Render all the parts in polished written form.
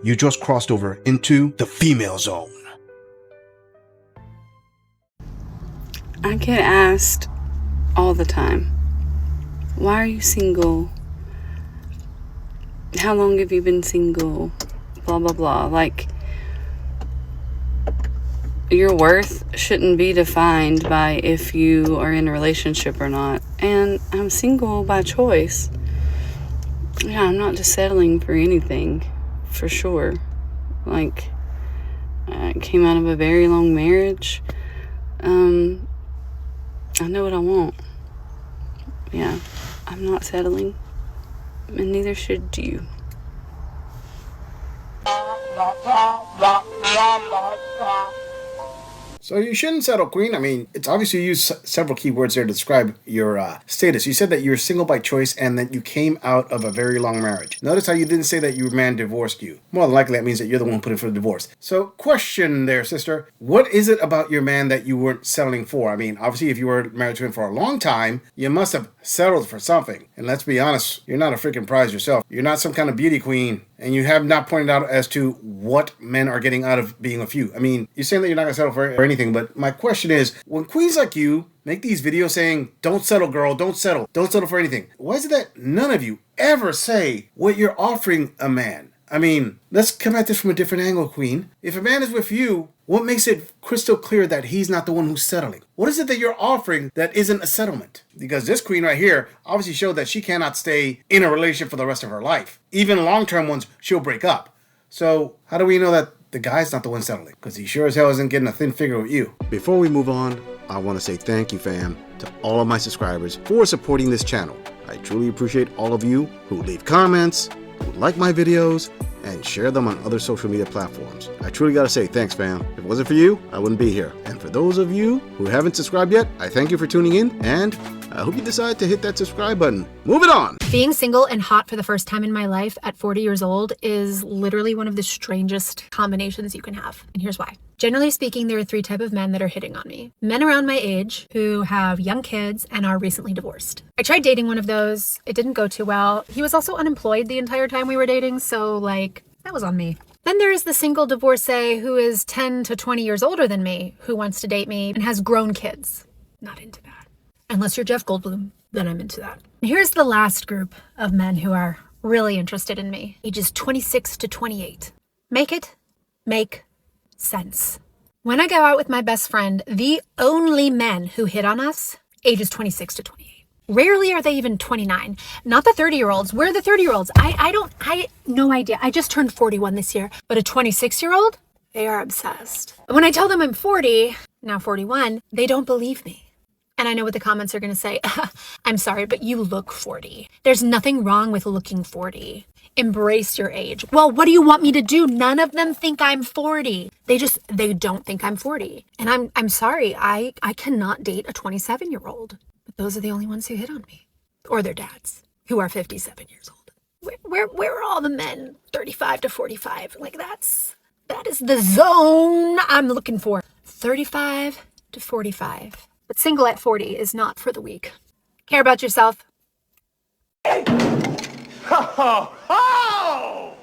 You just crossed over into the female zone. I get asked all the time, why are you single? How long have you been single? Blah, blah, blah. Like, your worth shouldn't be defined by if you are in a relationship or not. And I'm single by choice. Yeah, I'm not just settling for anything, for sure. Like, I came out of a very long marriage. I know what I want. Yeah, I'm not settling. And neither should you. So you shouldn't settle, Queen. I mean, it's obviously you use several keywords there to describe your status. You said that you're single by choice and that you came out of a very long marriage. Notice how you didn't say that your man divorced you. More than likely, that means that you're the one put in for the divorce. So question there, sister. What is it about your man that you weren't settling for? I mean, obviously, if you were married to him for a long time, you must have settled for something. And let's be honest, you're not a freaking prize yourself. You're not some kind of beauty queen. And you have not pointed out as to what men are getting out of being with you. I mean, you're saying that you're not going to settle for anything, but my question is, when queens like you make these videos saying, don't settle, girl, don't settle for anything, why is it that none of you ever say what you're offering a man? I mean, let's come at this from a different angle, Queen. If a man is with you, what makes it crystal clear that he's not the one who's settling? What is it that you're offering that isn't a settlement? Because this queen right here obviously showed that she cannot stay in a relationship for the rest of her life. Even long-term ones, she'll break up. So how do we know that the guy's not the one settling? Because he sure as hell isn't getting a thin figure with you. Before we move on, I want to say thank you, fam, to all of my subscribers for supporting this channel. I truly appreciate all of you who leave comments, who like my videos, and share them on other social media platforms. I truly gotta say thanks, fam. If it wasn't for you, I wouldn't be here. And for those of you who haven't subscribed yet, I thank you for tuning in, and I hope you decide to hit that subscribe button. Moving on! Being single and hot for the first time in my life at 40 years old is literally one of the strangest combinations you can have. And here's why. Generally speaking, there are 3 types of men that are hitting on me. Men around my age who have young kids and are recently divorced. I tried dating one of those. It didn't go too well. He was also unemployed the entire time we were dating, so like, that was on me. Then there is the single divorcee who is 10 to 20 years older than me, who wants to date me and has grown kids. Not into that. Unless you're Jeff Goldblum, then I'm into that. Here's the last group of men who are really interested in me. Ages 26 to 28. Make it make sense. When I go out with my best friend, the only men who hit on us, ages 26 to 28. Rarely are they even 29. Not the 30-year-olds. Where are the 30-year-olds? I no idea. I just turned 41 this year. But a 26-year-old, they are obsessed. When I tell them I'm 40, now 41, they don't believe me. And I know what the comments are going to say. I'm sorry, but you look 40. There's nothing wrong with looking 40. Embrace your age. Well, what do you want me to do? None of them think I'm 40. They don't think I'm 40. And I'm sorry. I cannot date a 27-year-old. But those are the only ones who hit on me. Or their dads, who are 57 years old. Where are all the men 35 to 45? Like that is the zone I'm looking for. 35 to 45. But single at 40 is not for the weak. Care about yourself. Ho, ho, ho!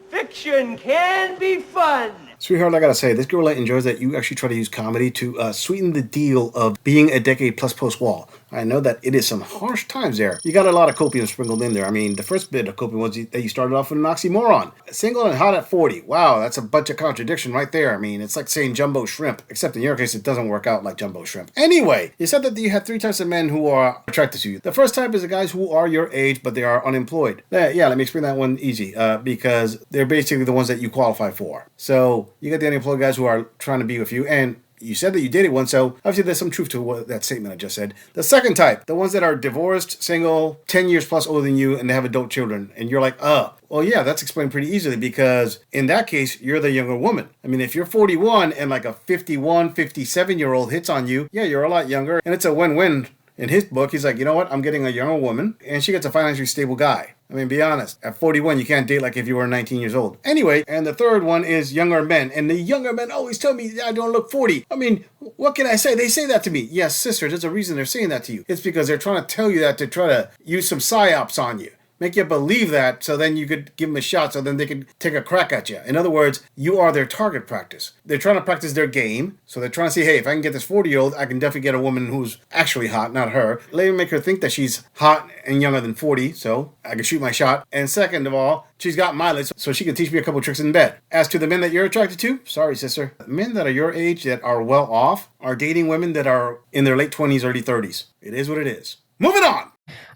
Fiction can be fun. Sweetheart, I gotta say, this girl enjoys that you actually try to use comedy to sweeten the deal of being a decade plus post-wall. I know that it is some harsh times there. You got a lot of copium sprinkled in there. I mean, the first bit of copium was that you started off with an oxymoron. Single and hot at 40. Wow, that's a bunch of contradiction right there. I mean, it's like saying jumbo shrimp, except in your case, it doesn't work out like jumbo shrimp. Anyway, you said that you have 3 types of men who are attracted to you. The first type is the guys who are your age, but they are unemployed. Yeah, let me explain that one easy, because they're basically the ones that you qualify for. So you got the unemployed guys who are trying to be with you, and you said that you dated one, so obviously there's some truth to that statement I just said. The second type, the ones that are divorced, single, 10 years plus older than you, and they have adult children. And you're like, well, yeah, that's explained pretty easily, because in that case, you're the younger woman. I mean, if you're 41 and like a 51, 57-year-old hits on you, yeah, you're a lot younger, and it's a win-win. In his book, he's like, you know what? I'm getting a younger woman, and she gets a financially stable guy. I mean, be honest. At 41, you can't date like if you were 19 years old. Anyway, and the third one is younger men. And the younger men always tell me I don't look 40. I mean, what can I say? They say that to me. Yes, sister, there's a reason they're saying that to you. It's because they're trying to tell you that to try to use some psyops on you. make you believe that so then you could give them a shot so then they could take a crack at you. In other words, you are their target practice. They're trying to practice their game. So they're trying to see, hey, if I can get this 40-year-old, I can definitely get a woman who's actually hot, not her. Let me make her think that she's hot and younger than 40, so I can shoot my shot. And second of all, she's got mileage, so she can teach me a couple tricks in bed. As to the men that you're attracted to, sorry, sister. Men that are your age that are well off are dating women that are in their late 20s, early 30s. It is what it is. Moving on.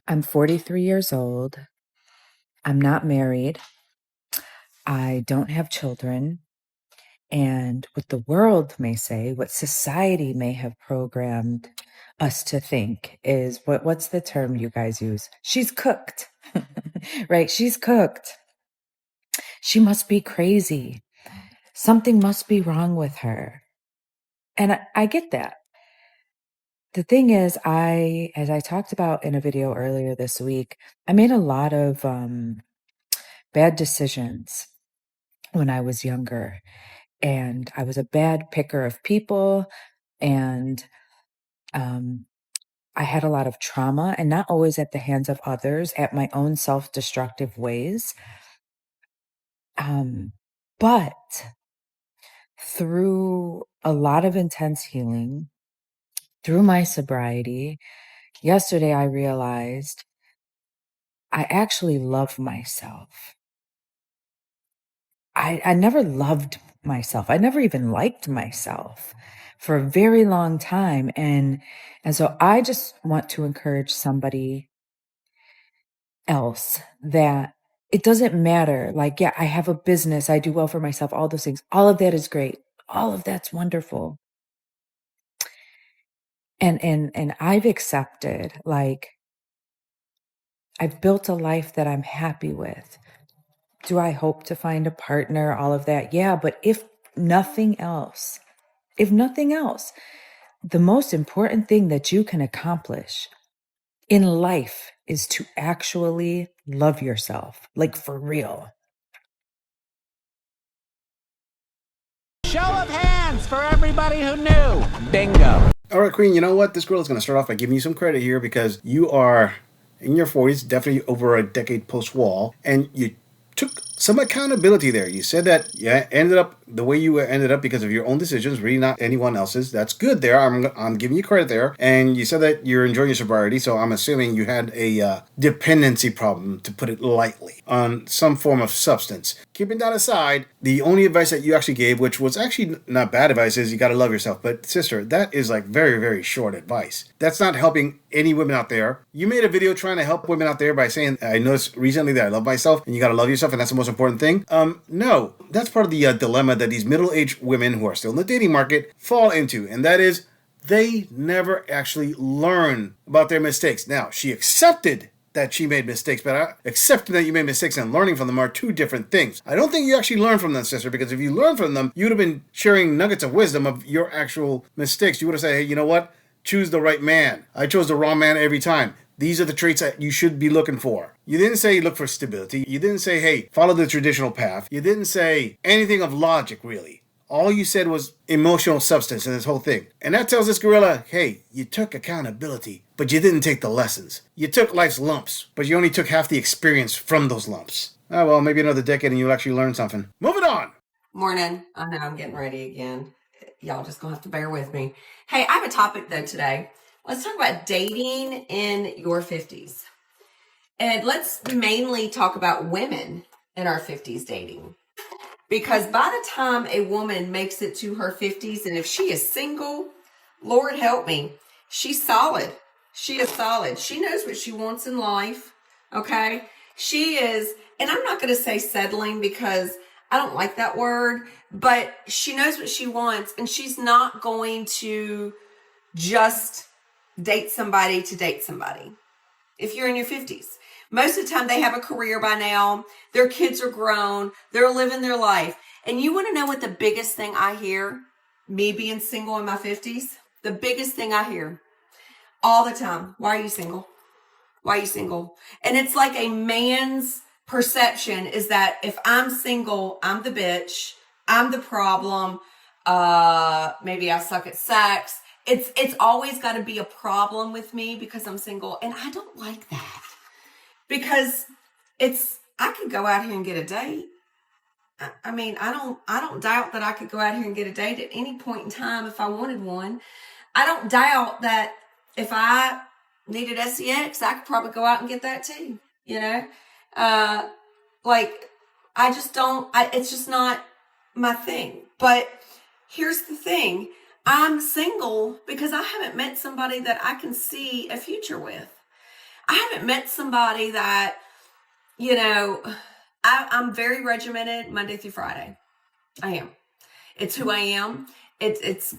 I'm 43 years old. I'm not married. I don't have children. And what the world may say, what society may have programmed us to think is what's the term you guys use? She's cooked, right? She's cooked. She must be crazy. Something must be wrong with her. And I get that. The thing is, as I talked about in a video earlier this week, I made a lot of bad decisions when I was younger. And I was a bad picker of people. And I had a lot of trauma, and not always at the hands of others, at my own self-destructive ways. But through a lot of intense healing, through my sobriety, yesterday I realized I actually love myself. I never loved myself. I never even liked myself for a very long time. And so I just want to encourage somebody else that it doesn't matter. Like, yeah, I have a business. I do well for myself. All those things. All of that is great. All of that's wonderful. And I've accepted, like, I've built a life that I'm happy with. Do I hope to find a partner? All of that. Yeah. But if nothing else, the most important thing that you can accomplish in life is to actually love yourself, like for real. Show of hands for everybody who knew. Bingo. All right, Queen, you know what? This girl is going to start off by giving you some credit here because you are in your 40s, definitely over a decade post-wall, and you took some accountability there. You said that you ended up the way you ended up because of your own decisions, really not anyone else's. That's good there. I'm giving you credit there. And you said that you're enjoying your sobriety, so I'm assuming you had a dependency problem, to put it lightly, on some form of substance. Keeping that aside, the only advice that you actually gave, which was actually not bad advice, is you got to love yourself. But sister, that is like very, very short advice. That's not helping any women out there. You made a video trying to help women out there by saying, I noticed recently that I love myself and you got to love yourself and that's the most important thing. No, that's part of the dilemma that these middle-aged women who are still in the dating market fall into. And that is, they never actually learn about their mistakes. Now, she accepted that she made mistakes, but accepting that you made mistakes and learning from them are two different things. I don't think you actually learned from them, sister, because if you learned from them, you would have been sharing nuggets of wisdom of your actual mistakes. You would have said, hey, you know what? Choose the right man. I chose the wrong man every time. These are the traits that you should be looking for. You didn't say look for stability. You didn't say, hey, follow the traditional path. You didn't say anything of logic, really. All you said was emotional substance in this whole thing. And that tells this gorilla, hey, you took accountability, but you didn't take the lessons. You took life's lumps, but you only took half the experience from those lumps. Oh, well, maybe another decade and you'll actually learn something. Moving on. Morning. I know I'm getting ready again. Y'all just gonna have to bear with me. Hey, I have a topic though today. Let's talk about dating in your 50s. And let's mainly talk about women in our 50s dating. Because by the time a woman makes it to her 50s, and if she is single, Lord help me, she's solid. She is solid. She knows what she wants in life, okay? She is, and I'm not going to say settling because I don't like that word, but she knows what she wants, and she's not going to just date somebody to date somebody. If you're in your 50s. Most of the time they have a career by now. Their kids are grown. They're living their life. And you want to know what the biggest thing I hear, me being single in my 50s? The biggest thing I hear all the time. Why are you single? Why are you single? And it's like a man's perception is that if I'm single, I'm the bitch. I'm the problem. Maybe I suck at sex. It's always got to be a problem with me because I'm single. And I don't like that. Because I could go out here and get a date. I mean, I don't doubt that I could go out here and get a date at any point in time if I wanted one. I don't doubt that if I needed sex, I could probably go out and get that too, you know? I just don't, it's just not my thing. But here's the thing. I'm single because I haven't met somebody that I can see a future with. I haven't met somebody that, you know, I'm very regimented Monday through Friday. I am. It's who I am.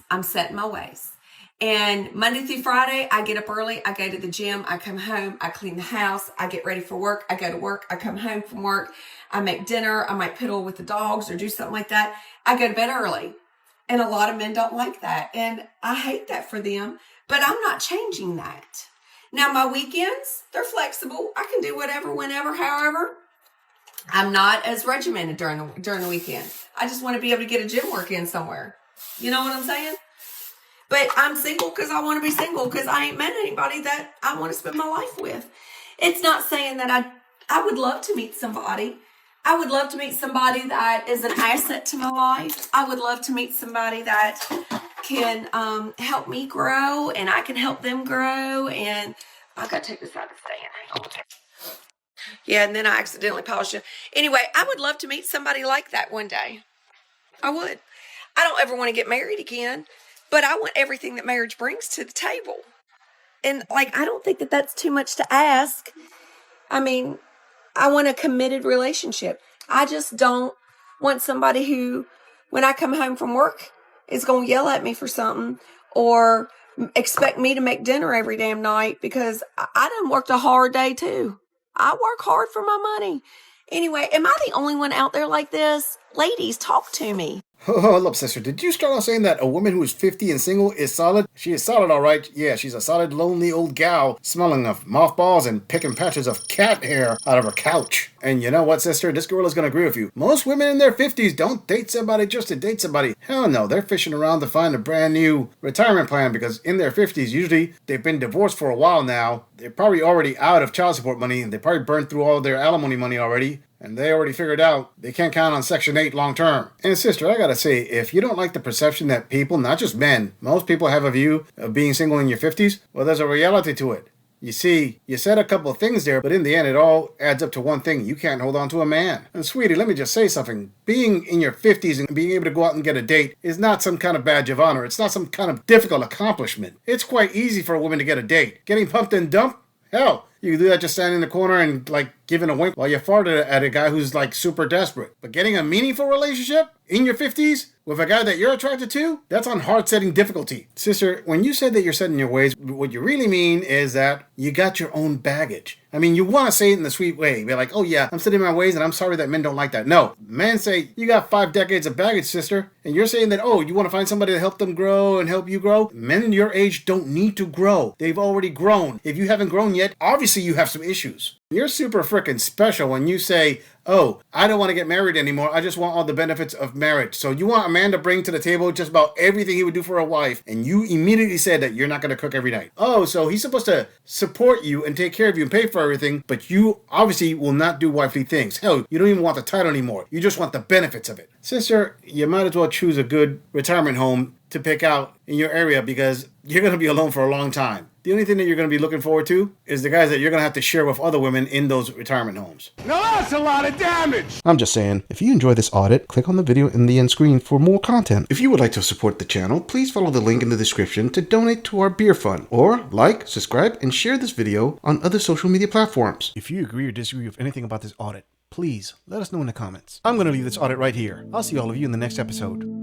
I'm set in my ways. And Monday through Friday, I get up early. I go to the gym. I come home. I clean the house. I get ready for work. I go to work. I come home from work. I make dinner. I might piddle with the dogs or do something like that. I go to bed early. And a lot of men don't like that. And I hate that for them. But I'm not changing that. Now, my weekends, they're flexible. I can do whatever, whenever, however. I'm not as regimented during the weekend. I just want to be able to get a gym work in somewhere. You know what I'm saying? But I'm single because I want to be single because I ain't met anybody that I want to spend my life with. It's not saying that I would love to meet somebody. I would love to meet somebody that is an asset to my life. I would love to meet somebody that can help me grow and I can help them grow. And I got to take this out of the stand. Hang on. Yeah, and then I accidentally polished it. Anyway, I would love to meet somebody like that one day. I would. I don't ever want to get married again, but I want everything that marriage brings to the table. And, I don't think that that's too much to ask. I mean, I want a committed relationship. I just don't want somebody who, when I come home from work, is going to yell at me for something or expect me to make dinner every damn night because I done worked a hard day too. I work hard for my money. Anyway, am I the only one out there like this? Ladies, talk to me. Hold up, sister. Did you start off saying that a woman who is 50 and single is solid? She is solid, all right. Yeah, she's a solid, lonely old gal smelling of mothballs and picking patches of cat hair out of her couch. And you know what, sister? This girl is going to agree with you. Most women in their 50s don't date somebody just to date somebody. Hell no, they're fishing around to find a brand new retirement plan because in their 50s, usually they've been divorced for a while now. They're probably already out of child support money and they probably burned through all their alimony money already. And they already figured out they can't count on Section 8 long term. And sister, I gotta say, if you don't like the perception that people, not just men, most people have a view of being single in your 50s, well, there's a reality to it. You see, you said a couple of things there, but in the end, it all adds up to one thing. You can't hold on to a man. And sweetie, let me just say something. Being in your 50s and being able to go out and get a date is not some kind of badge of honor. It's not some kind of difficult accomplishment. It's quite easy for a woman to get a date. Getting pumped and dumped? Hell, you can do that just standing in the corner and giving a wink while you fart at a guy who's super desperate. But getting a meaningful relationship in your 50s with a guy that you're attracted to, that's on hard-setting difficulty. Sister, when you said that you're set in your ways, what you really mean is that you got your own baggage. I mean, you want to say it in the sweet way. Be like, oh yeah, I'm set in my ways and I'm sorry that men don't like that. No, men say, you got 5 decades of baggage, sister. And you're saying that, oh, you want to find somebody to help them grow and help you grow? Men your age don't need to grow. They've already grown. If you haven't grown yet, obviously you have some issues. You're super freaking special when you say, oh, I don't want to get married anymore. I just want all the benefits of marriage. So you want a man to bring to the table just about everything he would do for a wife. And you immediately said that you're not going to cook every night. Oh, so he's supposed to support you and take care of you and pay for everything. But you obviously will not do wifely things. Hell, you don't even want the title anymore. You just want the benefits of it. Sister, you might as well choose a good retirement home to pick out in your area because you're going to be alone for a long time. The only thing that you're going to be looking forward to is the guys that you're going to have to share with other women in those retirement homes. Now that's a lot of damage! I'm just saying, if you enjoy this audit, click on the video in the end screen for more content. If you would like to support the channel, please follow the link in the description to donate to our beer fund. Or like, subscribe, and share this video on other social media platforms. If you agree or disagree with anything about this audit, please let us know in the comments. I'm going to leave this audit right here. I'll see all of you in the next episode.